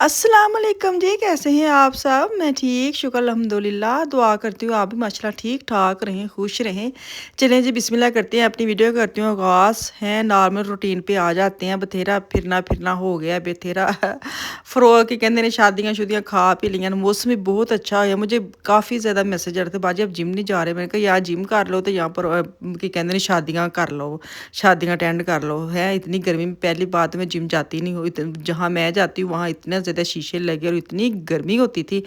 अस्सलाम वालेकुम जी, कैसे हैं आप सब? मैं ठीक, शुक्र अल्हम्दुलिल्लाह। दुआ करती हूँ आप भी माशाल्लाह ठीक-ठाक रहें, खुश रहें। चलें जी बिस्मिल्लाह करते हैं, अपनी वीडियो करती हूँ आगाज़। हैं नॉर्मल रूटीन पे आ जाते हैं, बथेरा फिरना-फिरना हो गया, बथेरा की कहंदे ने शादियाँ-शुदियाँ खा पी लियां, मौसम भी बहुत अच्छा होया। मुझे काफ़ी ज़्यादा मैसेज आ रहे थे, बाजी आप जिम नहीं जा रहे? मैंने कहा यार जिम कर लो तो यहाँ पर की कहंदे ने शादियाँ कर लो, शादियाँ अटेंड कर लो। है इतनी गर्मी में पहली बात मैं जिम जाती नहीं हूँ, जहाँ मैं जाती हूँ वहाँ इतने ज़्यादा शीशे लगे और इतनी गर्मी होती थी।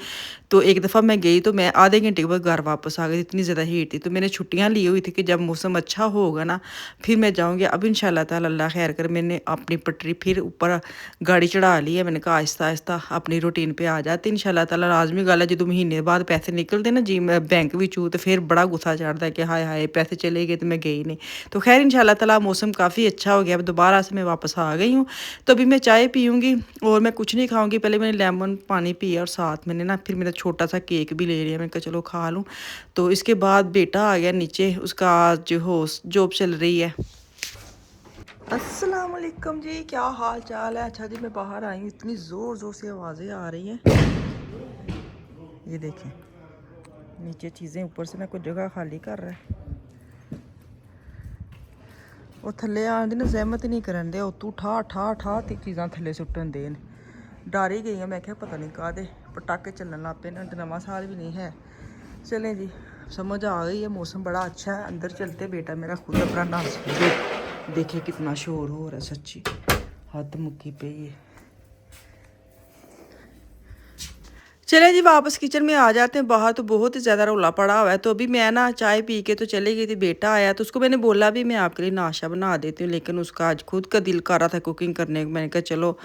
तो एक दफ़ा मैं गई तो मैं आधे घंटे के बाद घर वापस आ गई, इतनी ज़्यादा हीट थी। तो मैंने छुट्टियाँ ली हुई थी कि जब मौसम अच्छा होगा ना फिर मैं जाऊँगी। अब इंशाल्लाह ताला अल्लाह खैर करे, मैंने अपनी पटरी फिर ऊपर गाड़ी चढ़ा ली है। मैंने कहा आहिस्ता-आहिस्ता अपनी रूटीन पे आ जाते इंशाल्लाह ताला। लाज़मी गल है जो महीने बाद पैसे निकलते ना जिम बैंक विचों तो फिर बड़ा गुस्सा चढ़ता है कि हाय हाय पैसे चले गए तो मैं गई नहीं। तो खैर इंशाल्लाह ताला मौसम काफ़ी अच्छा हो गया, अब दोबारा से मैं वापस आ गई हूँ। तो अभी मैं चाय पीऊँगी और मैं कुछ नहीं खाऊँगी। पहले मैंने लेमन पानी पिया और साथ मैंने ना फिर मेरा छोटा सा केक भी ले लिया। मैंने कहा चलो खा लूँ। तो इसके बाद बेटा आ गया नीचे, उसका आज जो जॉब चल रही है। अस्सलाम वालेकुम जी, क्या हाल चाल है? अच्छा जी मैं बाहर आई हूँ, इतनी ज़ोर ज़ोर से आवाज़ें आ रही हैं। ये देखें नीचे चीज़ें, ऊपर से ना कुछ जगह खाली कर रहा है और थल्ले आने की ना जहमत ही नहीं करन दे, उतू ठा ठा ठा ते चीज़ां थल्ले सुट्टन दे। डर ही गई मैं क्या पता नहीं काहदे पटाखे चलन लग पे ना, नवा साल भी नहीं है। चलें जी समझ आ गई है, मौसम बड़ा अच्छा है। अंदर चलते, बेटा मेरा खुद अपना डांस देखे कितना शोर हो रहा है, सच्ची हद मुक्की पे ये। चले जी वापस किचन में आ जाते हैं। बाहर तो बहुत ही ज़्यादा रौला पड़ा हुआ है। तो अभी मैं ना चाय पी के तो चली गई थी, बेटा आया तो उसको मैंने बोला भी मैं आपके लिए नाश्ता बना देती हूँ, लेकिन उसका आज खुद का दिल कर रहा था कुकिंग करने का। मैंने कहा चलो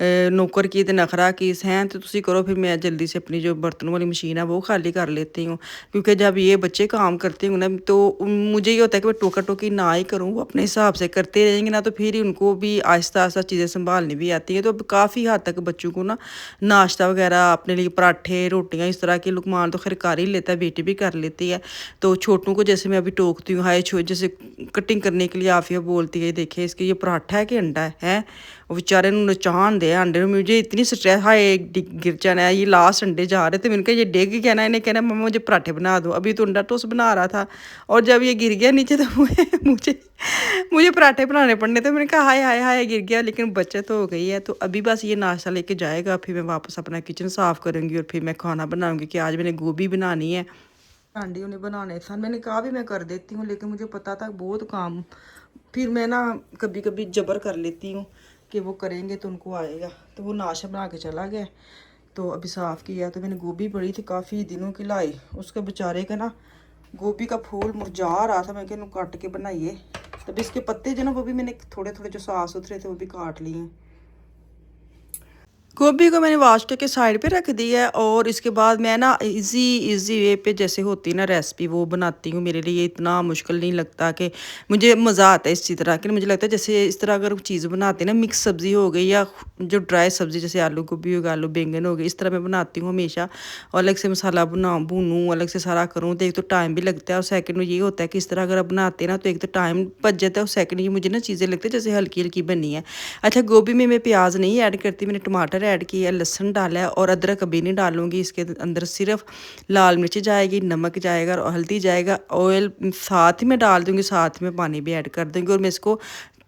नौकर की तो नखरा कीस हैं तो तुसी करो, फिर मैं जल्दी से अपनी जो बर्तनों वाली मशीन है वो खाली कर लेती हूँ। क्योंकि जब ये बच्चे काम करते होंगे ना तो मुझे ये होता है कि मैं टोका टोकी ना ही करूँ, वो अपने हिसाब से करते रहेंगे ना तो फिर ही उनको भी आहिस्ता आहिस्ता चीज़ें संभालनी भी आती हैं। तो अब काफ़ी हद तक बच्चों को ना नाश्ता वगैरह अपने लिए पराठे रोटियां इस तरह के, लुकमान तो खैर कर ही लेता है, बेटी भी कर लेती है। तो छोटों को जैसे मैं अभी टोकती हूँ, हाय जैसे कटिंग करने के लिए आफिया बोलती है देखे इसके ये पराठा है कि अंडा है। वो बेचारे नचान दे अंडे में, मुझे इतनी स्ट्रेस हाय गिर जाना है, ये लास्ट अंडे जा रहे थे। मैंने कहा ये डिग गया ना, इन्हें कहना मम्मा मुझे पराठे बना दो। अभी तो अंडा टोस्ट बना रहा था और जब ये गिर गया नीचे तो मुझे मुझे पराठे बनाने पड़ने थे। मैंने कहा हाय हाय हाय गिर गया, लेकिन बचत हो गई है। तो अभी बस ये नाश्ता लेके जाएगा, फिर मैं वापस अपना किचन साफ़ करूँगी और फिर मैं खाना बनाऊँगी कि आज मैंने गोभी बनानी है। आंडी उन्हें बनाने थे, मैंने कहा भी मैं कर देती हूँ, लेकिन मुझे पता था बहुत काम, फिर मैं ना कभी कभी जबर कर लेती हूँ कि वो करेंगे तो उनको आएगा। तो वो नाश्ता बना के चला गया। तो अभी साफ़ किया तो मैंने गोभी पड़ी थी काफ़ी दिनों की लाई, उसके बेचारे का ना गोभी का फूल मुरझा रहा था। मैं क्या काट के बनाइए, तब इसके पत्ते जो ना वो भी मैंने थोड़े थोड़े जो साफ सुथरे थे वो भी काट लिए। गोभी को मैंने वॉश करके साइड पे रख दिया है और इसके बाद मैं ना इजी वे पे जैसे होती ना रेसिपी वो बनाती हूँ। मेरे लिए इतना मुश्किल नहीं लगता, कि मुझे मज़ा आता है इसी तरह कि मुझे लगता है जैसे इस तरह अगर चीज़ बनाते ना, मिक्स सब्ज़ी हो गई या जो ड्राई सब्ज़ी जैसे आलू गोभी हो गया, आलू बैंगन हो गए, इस तरह मैं बनाती हूँ हमेशा। और अलग से मसाला भूनूँ, अलग से सारा करूँ तो एक तो टाइम भी लगता है और सेकंड में ये होता है कि इस तरह अगर आप बनाते ना तो एक तो टाइम बच जाता है और सेकंड ये मुझे ना चीज़ें लगती है जैसे हल्की हल्की बनी है। अच्छा गोभी में मैं प्याज नहीं ऐड करती, मैंने टमाटर ऐड किया, लहसुन डाला है और अदरक कभी नहीं डालूंगी। इसके अंदर सिर्फ लाल मिर्च जाएगी, नमक जाएगा और हल्दी जाएगा, ऑयल साथ ही में डाल दूंगी, साथ में पानी भी ऐड कर दूंगी और मैं इसको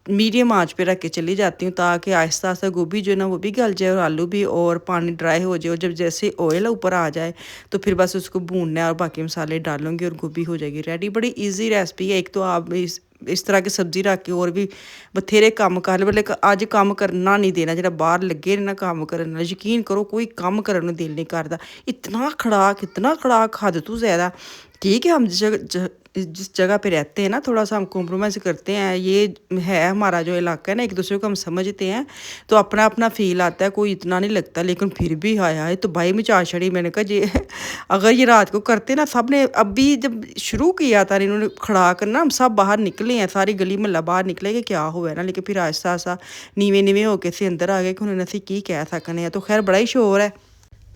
मीडियम आंच पे रख के चली जाती हूँ ताकि आहिस्ता आहिस्ता गोभी जो है ना वो भी गल जाए और आलू भी, और पानी ड्राई हो जाए। और जब जैसे ऑयल ऊपर आ जाए तो फिर बस उसको भूनना है और बाकी मसाले डालूंगी और गोभी हो जाएगी रेडी। बड़ी इजी रेसिपी है। एक तो आप इस तरह की सब्जी रख के और भी बथेरे काम कर ले, मतलब अज काम करना नहीं देना, जो बाहर लगे ना काम करना, यकीन करो कोई काम करने दिल नहीं करता। इतना खड़ाक हद तो ज़्यादा। ठीक है हम जिस जगह पे रहते हैं ना थोड़ा सा हम कॉम्प्रोमाइज़ करते हैं, ये है हमारा जो इलाका है ना, एक दूसरे को हम समझते हैं तो अपना अपना फील आता है, कोई इतना नहीं लगता। लेकिन फिर भी हाय हाय तो भाई मचा छड़ी। मैंने कहा ये अगर ये रात को करते ना, सब ने अभी जब शुरू किया था इन्होंने खड़ा करना, हम सब बाहर निकले हैं, सारी गली महला बाहर निकले कि क्या हुआ है ना। लेकिन फिर आहिस्ता आहिस्ता नीवे नीवे होके से अंदर आ गए कि उन्होंने असी की कह सकने हैं। तो खैर बड़ा ही शोर है।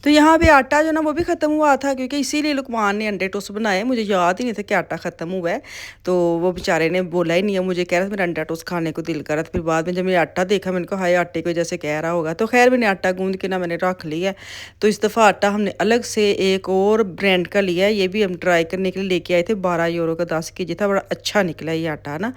तो यहाँ पे आटा जो ना वो भी ख़त्म हुआ था, क्योंकि इसीलिए लुकमान ने अंडे टोस्ट बनाए। मुझे याद ही नहीं था कि आटा ख़त्म हुआ है। तो वो बेचारे ने बोला ही नहीं है, मुझे कह रहा था मेरा अंडा टोस्ट खाने को दिल कर रहा था। फिर बाद में जब मैंने आटा देखा, मैंने कहा हाय आटे की वजह से कह रहा होगा। तो खैर मैंने आटा गूंद के ना मैंने रख लिया है। तो इस दफ़ा आटा हमने अलग से एक और ब्रांड का लिया है। ये भी हम ट्राई करने के लिए लेके आए थे। 12 यूरो का 10 केजी था। बड़ा अच्छा निकला ये आटा ना।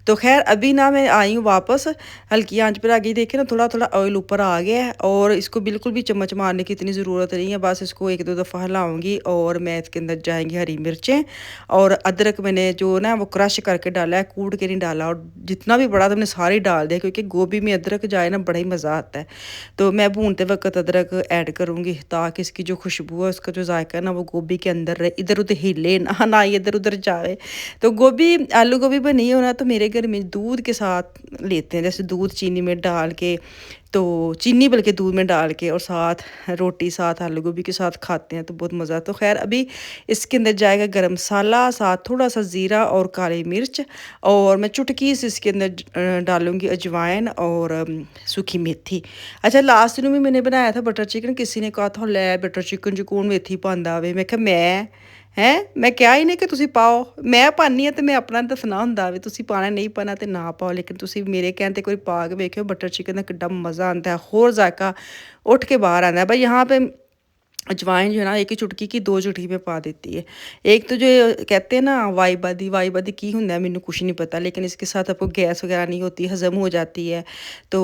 तो खैर अभी ना मैं आई हूँ वापस, हल्की आंच पर आ गई। देखे ना थोड़ा थोड़ा ऑयल ऊपर आ गया है, और इसको बिल्कुल भी चम्मच मारने की इतनी ज़रूरत नहीं है। बस इसको एक दो दफ़ा हिलाऊंगी और मैं इसके अंदर जाएंगी हरी मिर्चें और अदरक। मैंने जो ना वो क्रश करके डाला है, कूट के नहीं डाला। और जितना भी बड़ा था मैंने सारी डाल दिया, क्योंकि गोभी में अदरक जाए ना बड़ा ही मज़ा आता है। तो मैं भूनते वक्त अदरक ऐड करूँगी, ताकि इसकी जो खुशबू है, उसका जो जायका है ना, वो गोभी के अंदर रहे, इधर उधर हिले ना, ना इधर उधर जाए। तो गोभी आलू गोभी बनी हो ना, तो मेरे घर में दूध के साथ लेते हैं, जैसे दूध चीनी में डाल के, तो चीनी बल्कि दूध में डाल के, और साथ रोटी साथ आलू गोभी के साथ खाते हैं तो बहुत मज़ा। तो खैर अभी इसके अंदर जाएगा गरम मसाला, साथ थोड़ा सा ज़ीरा और काली मिर्च, और मैं चुटकी से इसके अंदर डालूंगी अजवाइन और सूखी मेथी। अच्छा, लास्ट दिन भी मैंने बनाया था बटर चिकन। किसी ने कहा था लै बटर चिकन च कौन मेथी पांदा वे। मैं कहा मैं क्या ही नहीं कि तुसी पाओ, मैं पानी है तो मैं अपना दसना हुंदा वे, तुसी पाना नहीं पाना तो ना पाओ। लेकिन तुसी मेरे कहने ते कोई पा के वेखियो, बटर चिकन का किड्डा मज़ा आता है, होर जायका उठ के बाहर आता है। भाई यहाँ पे अजवाइन जो है ना, एक ही चुटकी की 2 चुटकी में पा देती है। एक तो जो कहते हैं ना वाई बादी की हुंदा है, मैनू कुछ नहीं पता। लेकिन इसके साथ आपको गैस वगैरह नहीं होती, हज़म हो जाती है। तो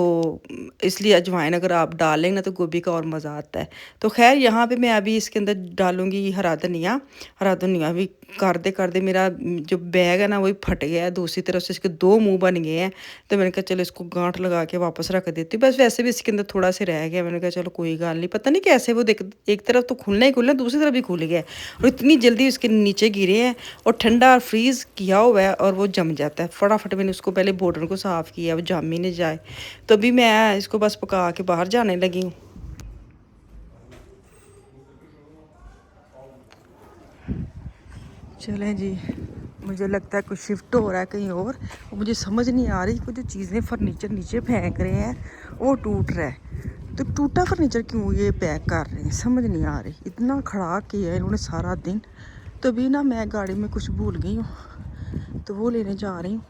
इसलिए अजवाइन अगर आप डालें ना, तो गोभी का और मज़ा आता है। तो खैर यहाँ पे मैं अभी इसके अंदर डालूँगी हरा धनिया। हरा धनिया भी करते मेरा जो बैग है ना, वही फट गया है। दूसरी तरफ से इसके 2 मुँह बन गए हैं। तो मैंने कहा चलो इसको गांठ लगा के वापस रख देती हूँ। बस वैसे भी इसके अंदर थोड़ा से रह गया। मैंने कहा चलो कोई गल नहीं। पता नहीं कैसे वो देख, एक तरफ तो खुलना ही खुलना, दूसरी तरफ भी खुल गया है, और इतनी जल्दी उसके नीचे गिरे हैं। और ठंडा फ्रीज़ किया हुआ है, और वो जम जाता है फटाफट। मैंने उसको पहले बॉर्डर को साफ़ किया, वो जम ही नहीं जाए। तो अभी मैं इसको बस पका के बाहर जाने लगी हूँ। चलें जी, मुझे लगता है कुछ शिफ्ट हो रहा है कहीं और मुझे समझ नहीं आ रही। कुछ जो चीज़ें फर्नीचर नीचे फेंक रहे हैं वो टूट रहा है। तो टूटा फर्नीचर क्यों ये पैक कर रहे हैं, समझ नहीं आ रही। इतना खड़ा किया है इन्होंने सारा दिन। तो अभी ना मैं गाड़ी में कुछ भूल गई हूँ, तो वो लेने जा रही हूँ।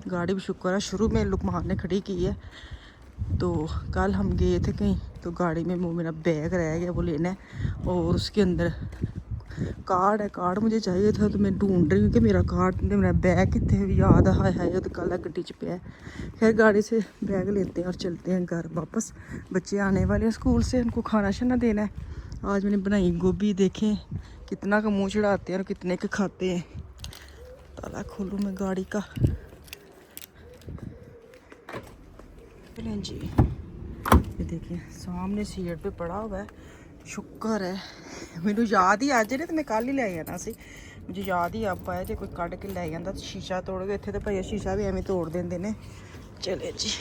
गाड़ी भी शुक्र है शुरू में लुकमान ने खड़ी की है। तो कल हम गए थे कहीं, तो गाड़ी में वो मेरा बैग रह गया, वो लेना है। और उसके अंदर कार्ड है, कार्ड मुझे चाहिए था। तो मैं ढूंढ रही हूँ कि मेरा कार्ड, मेरा बैग कितने याद हाय हाय, तो कल गड्डी च पे है। खैर गाड़ी से बैग लेते हैं और चलते हैं घर वापस। बच्चे आने वाले हैं स्कूल से, उनको खाना शाना देना है। आज मैंने बनाई गोभी, देखें कितना का मुँह चढ़ाते हैं और कितने के खाते हैं। ताला खोलूँ मैं गाड़ी का। चलें जी, ये देखिए सामने सीट पे पड़ा हुआ है। शुक्र है मैनू याद ही आज, नहीं तो मैं कल ही लै जाना सी। मुझे याद ही आप पाया, जो कोई कढ़ के लै जाता शीशा तोड़ के। इतने तो भैया शीशा भी एवं तोड़ देंगे ने। चले जी,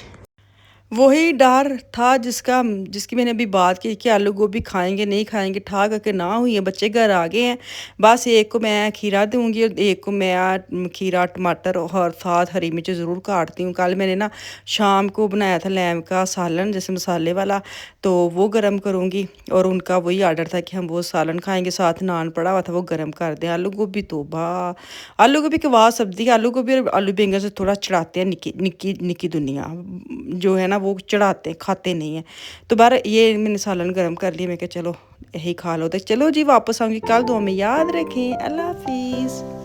वही डर था जिसकी मैंने अभी बात की कि आलू गोभी खाएंगे नहीं खाएंगे, ठा करके ना हुई है। बच्चे घर आ गए हैं। बस एक को मैं खीरा दूंगी और एक को मैं खीरा टमाटर और साथ हरी मिर्च ज़रूर काटती हूँ। कल मैंने ना शाम को बनाया था लैम का सालन, जैसे मसाले वाला, तो वो गर्म करूँगी। और उनका वही आर्डर था कि हम वो सालन खाएंगे, साथ नान पड़ा हुआ था वो गर्म कर दें। आलू गोभी तोबा, आलू गोभी की वाह सब्जी। आलू गोभी और आलू बैंगन से थोड़ा चढ़ाते हैं निकी निकी निकी दुनिया जो है ना, वो चढ़ाते हैं, खाते नहीं है। तो बार ये मैंने सालन गर्म कर लिया। मैं कहा चलो यही खा लो। तो चलो जी वापस आऊँगी कल। दुआ में याद रखें। अल्लाह हाफिज़।